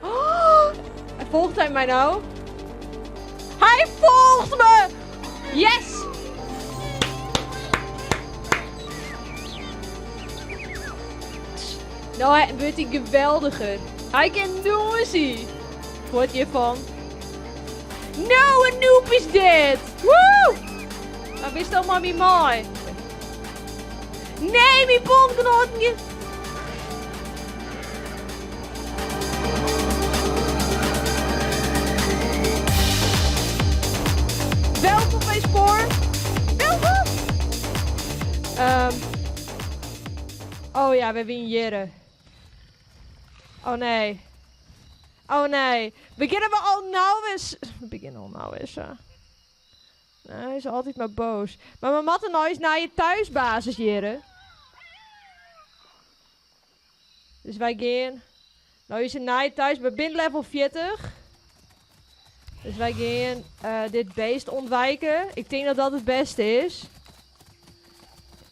Oh, volgt hij mij nou? Hij volgt me! Yes! Nou, wordt hij geweldiger. Hij kan doen zien. Wat je van? No, een noob is dit! Woe! Dat is toch maar niet mooi. Nee, mijn bondgenoten. Welkom bij Spoor. Welkom. Oh ja, we winnen Jere. Oh nee. Oh nee. Beginnen we al nou eens. We beginnen al nou eens. Nee, hij is altijd maar boos. Maar we moeten nou eens naar je thuisbasis, Jere. Dus wij gaan. Nou is het naar je thuis. We zijn level 40. Dus wij gaan dit beest ontwijken. Ik denk dat dat het beste is.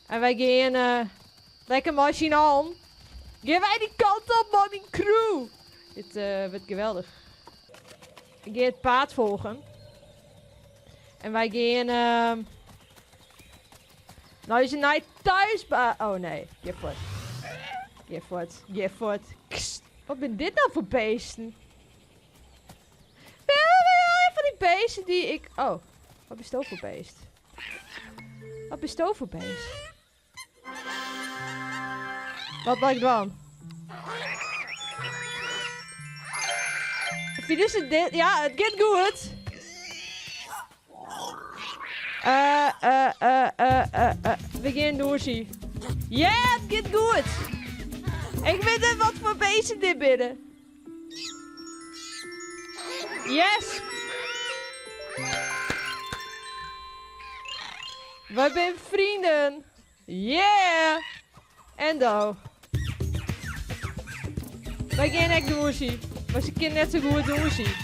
En wij gaan lekker machine aan. Gaan wij die kant op, man, die crew. Dit wordt geweldig. Ik ga het paard volgen. En wij gaan... nou is het naar je thuis... oh nee, geef voort. Geef voort, geef voort. Wat ben dit nou voor beesten? Van die beesten die ik... Oh, wat is dat voor beest? Wat is dat voor beest? Wat maak ik dan? Vinden ze dit? Ja, het gaat goed. We gaan doorzien. Ja, het gaat goed. Ik weet niet wat voor beesten dit binnen. Yes. We zijn vrienden. Yeah. En do. Wij gaan echt doorzien. Maar ze kunnen net zo goed doorzien.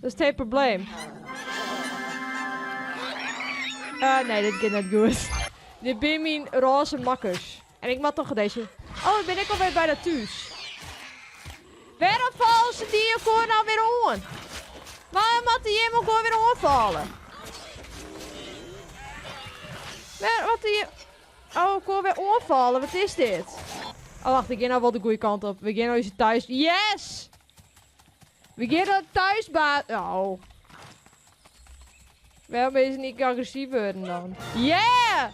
Dat is het probleem. Nee, dit gaat net goed. Dit zijn mijn roze makkers. En ik mag toch deze... Oh, dan ben ik alweer bij de thuis. Waarom vallen ze die gewoon nou weer aan? Waarom moet die helemaal gewoon weer aanvallen? Wat die... Oh, gewoon weer aanvallen. Wat is dit? Oh, wacht. Ik ga nou wel de goede kant op. We gaan nou eens thuis... Yes! We gaan naar thuisbaas... Oh. Waarom is het niet agressief worden dan? Yeah!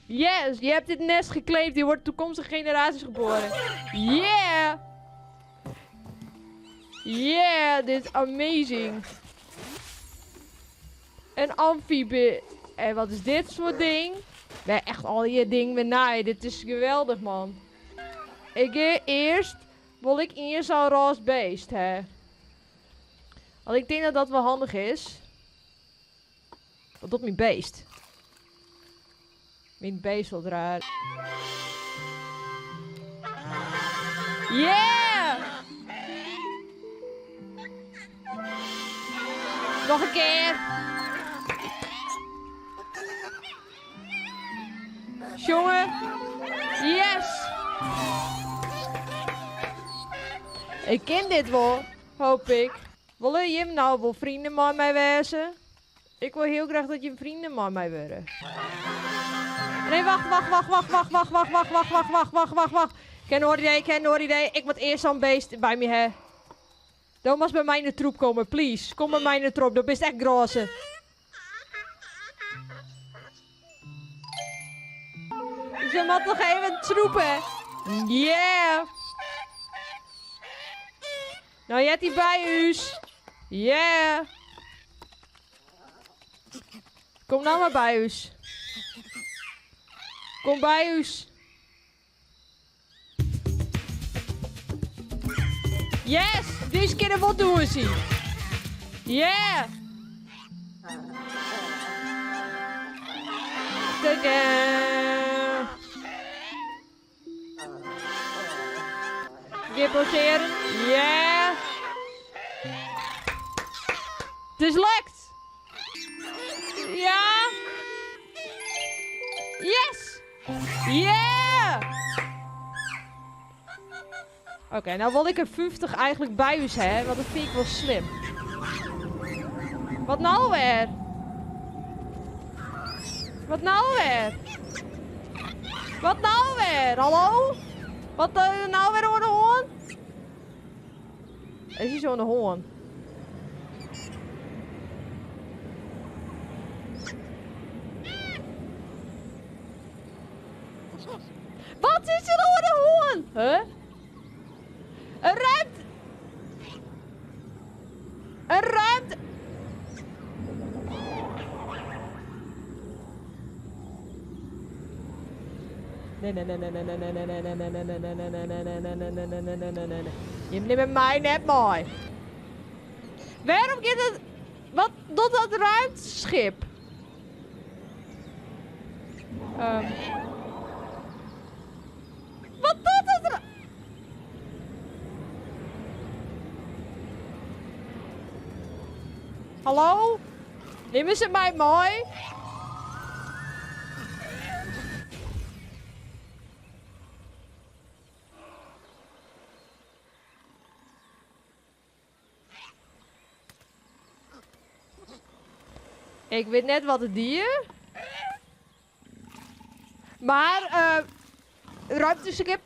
Yes, je hebt dit nest geclaimd. Die wordt toekomstige generaties geboren. Yeah! Yeah, dit is amazing. Een amfibie. En wat is dit soort ding? Nee, echt al je ding weer naaien. Dit is geweldig, man. Ik ga eerst... Wil ik eerst zo'n roze beest, hè? Want ik denk dat dat wel handig is. Wat doet mijn beest? Mijn beest wat raar. Yeah! Nog een keer. Jongen. Yes. Ik ken dit wel, hoop ik. Willen je nou wel vrienden met mij wezen? Ik wil heel graag dat je vrienden met mij worden. Nee, wacht. Ik heb een idee. Ik moet eerst zo'n beest bij me hebben. Dan moet bij mij in de troep komen, please. Kom bij mij in de troep, dat is echt groze. Dus je moet nog even troepen. Yeah. Nou, je hebt die bij us. Yeah. Kom nou maar bij us. Kom bij us. Yes! Deze keer wat doen ze. Yeah! Tadaa! Een keer pauzeren. Yeah. Het is lukt. Ja. Yes. Yeah. Oké, nou wil ik er 50 eigenlijk bij u hè, want dat vind ik wel slim. Wat nou weer? Wat nou weer? Wat nou weer? Hallo? Wat nou weer aan de hoorn? Is hij zo aan de hoorn? Wat is er aan de hoorn? Huh? Een ruimte! Een ruimte! Nee. Je neemt mij net mooi. Waarom gaat het... Wat doet dat ruimteschip? Wat doet het? Hallo? Nemen ze mij mooi? Ik weet net wat het dier. Maar, ruimteschip.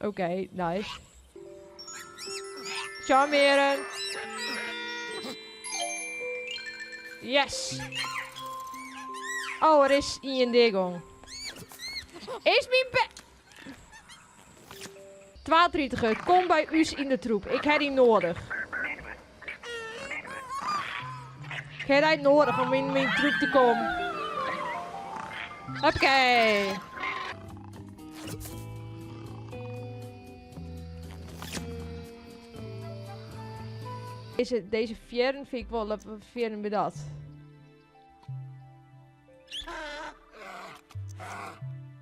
Oké, nice. Charmeren. Yes. Oh, er is Ian Digong. Is mijn pe... 32, kom bij us in de troep. Ik heb die nodig. Ik heb die nodig om in mijn troep te komen. Hoppakee. Deze fjern vind ik wel fjern bij dat.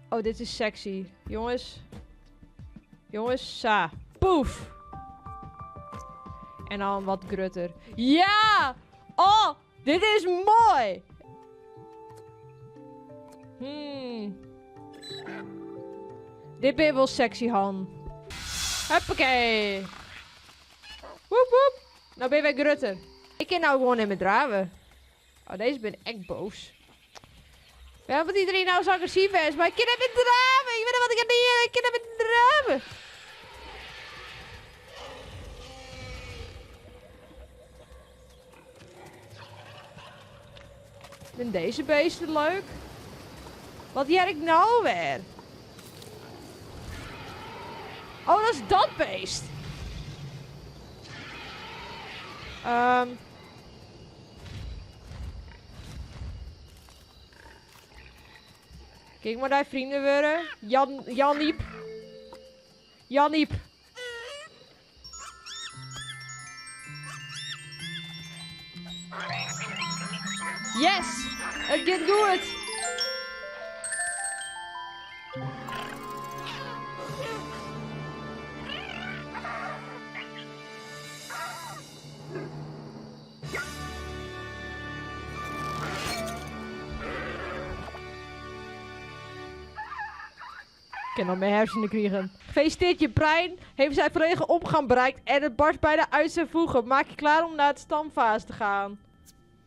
Oh, dit is sexy. Jongens. Jongens, sa. Poef. En dan wat grutter. Ja! Oh, dit is mooi. Dit ben je wel sexy, Han. Hoppakee. Woep woep. Nou ben je weer grutter. Ik kan nou gewoon in mijn draven. Oh, deze ben echt boos. Ja, wat iedereen nou zo agressief is. Maar ik kan hem in draven. Ik weet niet wat ik aan die... Ik kan hem in draven. Vind deze beesten leuk? Wat hier ik nou weer? Oh, dat is dat beest. Kijk maar daar vrienden worden. Janiep. Janiep. Yes! Het gaat goed! Ik kan nog mijn hersenen krijgen. Gefeliciteerd, je brein heeft zijn volledige opgang bereikt en het barst bijna uit zijn voegen. Maak je klaar om naar de stamfase te gaan.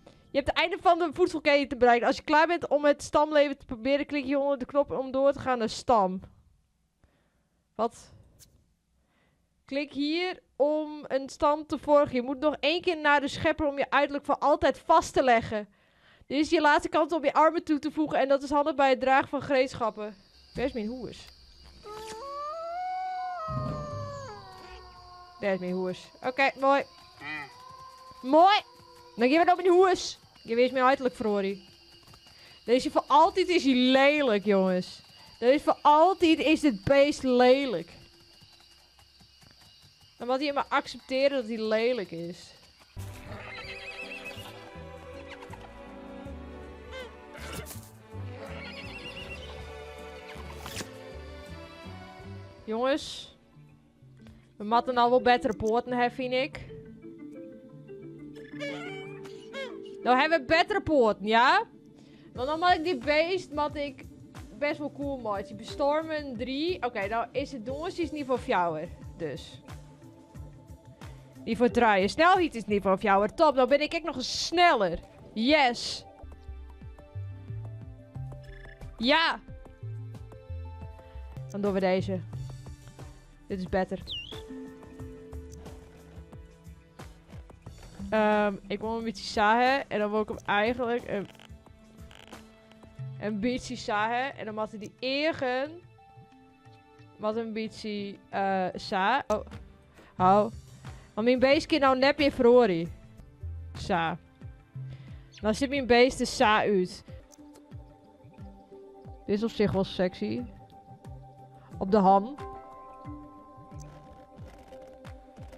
Je hebt het einde van de voedselketen te bereiken. Als je klaar bent om het stamleven te proberen, klik je onder de knop om door te gaan naar stam. Wat? Klik hier om een stam te volgen. Je moet nog 1 keer naar de schepper om je uiterlijk voor altijd vast te leggen. Dit is je laatste kans om je armen toe te voegen en dat is handig bij het dragen van gereedschappen. Waar is mijn hoers? Daar is mijn hoers. Oké, mooi. Mooi! Dan geef het op mijn hoers. Je wees mijn uiterlijk verhorie. Deze voor altijd is hij lelijk, jongens. Deze voor altijd is dit beest lelijk. Dan moet hij maar accepteren dat hij lelijk is. Jongens. We moeten nou wel betere poorten hebben, vind ik. Nou hebben we betere poorten, ja? Want dan moet ik die beest best wel cool maken. Die bestormen 3. Oké, nou is het jongens, die is niet voor fjouwer. Dus. Die voor draaien. Snelheid is niet voor fjouwer. Top, nou ben ik nog eens sneller. Yes. Ja. Dan doen we deze. Dit is beter. Ik wil een beetje zagen. En dan wil ik hem eigenlijk een beetje zagen. En dan moeten die eigen. Wat een beetje za. Oh. Hou. Want mijn beest kan nou net meer verhoren. Sa. Dan zit mijn beest de sa uit. Dit is op zich wel sexy. Op de ham.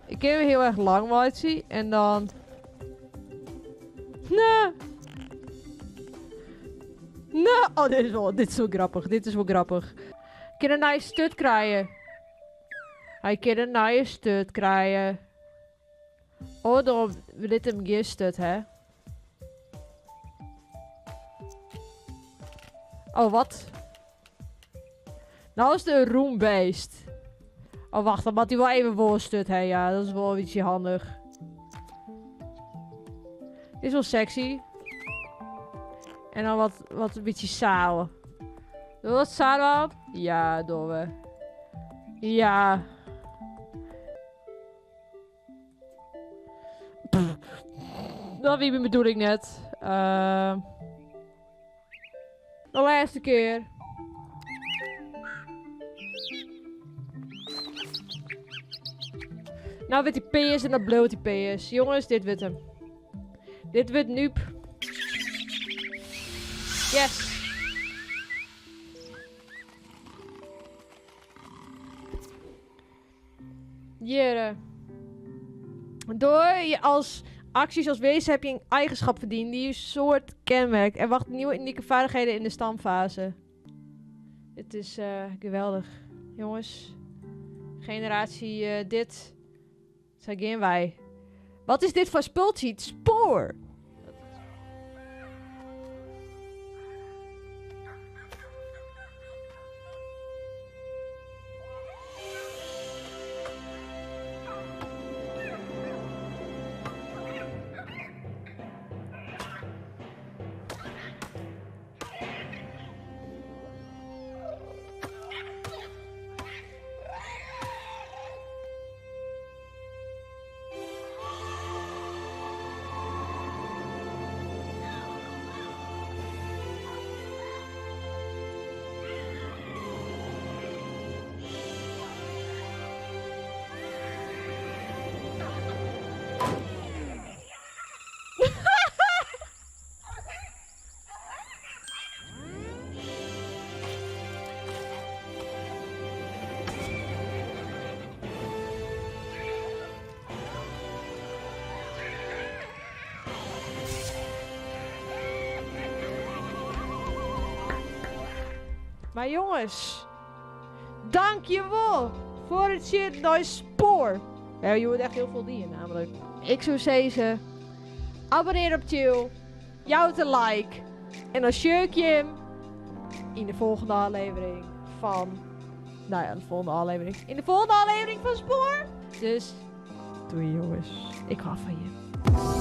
Ik heb hem heel erg lang maken. En dan... Nee. Nee. Oh, dit is wel grappig. Dit is wel grappig. Ik kan een nieuwe stut krijgen. Hij kan een nieuwe stut krijgen. Oh, dan wil dit hem geen stut, hè? Oh, wat? Nou is het een roembeest. Oh, wacht, dan moet hij wel even voorstut, hè? Ja, dat is wel een beetje handig. Dit is wel sexy. En dan wat een beetje saal. Doen we wat saal op? Ja, doen we. Ja. Dat wie bedoel ik net. De laatste keer. Nou wordt die PS en dan bloot die PS. Jongens, dit wordt hem. Dit wordt Noop. Yes. Hier. Door je als acties als wezen heb je een eigenschap verdiend die je soort kenmerkt. Er wachten nieuwe unieke vaardigheden in de stamfase. Het is geweldig. Jongens. Generatie dit. Zijn geen wij. Wat is dit voor spultje? Het spoor. Maar jongens, dankjewel voor het shit nice spoor. Ja, je wordt echt heel veel dieren namelijk. Ik zou zeggen, abonneer op Chill, jou te like. En dan shirk je hem in de volgende aflevering van... Nou ja, de volgende aflevering. In de volgende aflevering van Spoor. Dus, doei jongens. Ik hou van je.